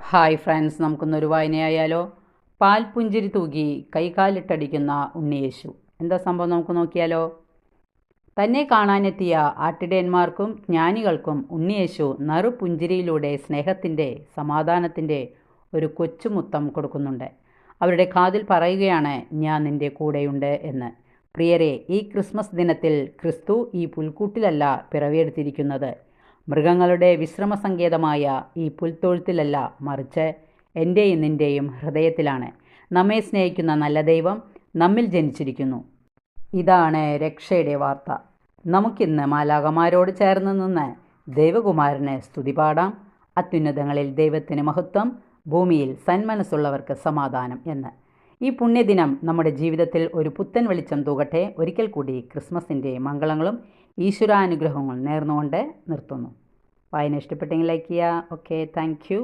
Hi friends, നമുക്കൊന്നൊരു വായനയായാലോ? പാൽപുഞ്ചിരി തൂകി കൈകാലിട്ടടിക്കുന്ന ഉണ്ണിയേശു. എന്താ സംഭവം നമുക്ക് നോക്കിയാലോ? തന്നെ കാണാനെത്തിയ ആട്ടിടയന്മാർക്കും ജ്ഞാനികൾക്കും ഉണ്ണിയേശു നറുപുഞ്ചിരിയിലൂടെ സ്നേഹത്തിൻ്റെ, സമാധാനത്തിൻ്റെ ഒരു കൊച്ചുമുത്തം കൊടുക്കുന്നുണ്ട്. അവരുടെ കാതിൽ പറയുകയാണ്, ഞാൻ നിൻ്റെ കൂടെയുണ്ട് എന്ന്. പ്രിയരെ, ഈ ക്രിസ്മസ് ദിനത്തിൽ ക്രിസ്തു ഈ പുൽക്കൂട്ടിലല്ല പിറവിയെടുത്തിരിക്കുന്നത്. മൃഗങ്ങളുടെ വിശ്രമസങ്കേതമായ ഈ പുൽത്തൊഴുത്തിലല്ല, മറിച്ച് എൻ്റെയും നിൻ്റെയും ഹൃദയത്തിലാണ്. നമ്മെ സ്നേഹിക്കുന്ന നല്ല ദൈവം നമ്മിൽ ജനിച്ചിരിക്കുന്നു. ഇതാണ് രക്ഷയുടെ വാർത്ത. നമുക്കിന്ന് മാലാഖമാരോട് ചേർന്ന് നിന്ന് ദൈവകുമാരന് സ്തുതി പാടാം. അത്യുന്നതങ്ങളിൽ ദൈവത്തിന് മഹത്വം, ഭൂമിയിൽ സന്മനസ്സുള്ളവർക്ക് സമാധാനം എന്ന്. ഈ പുണ്യദിനം നമ്മുടെ ജീവിതത്തിൽ ഒരു പുത്തൻ വെളിച്ചം തൂകട്ടെ. ഒരിക്കൽ കൂടി ക്രിസ്മസിൻ്റെ മംഗളങ്ങളും ഈശ്വരാനുഗ്രഹങ്ങളും നേർന്നുകൊണ്ട് നിർത്തുന്നു. വായന ഇഷ്ടപ്പെട്ടെങ്കിൽ ലൈക്ക് ചെയ്യുക. Okay, thank you.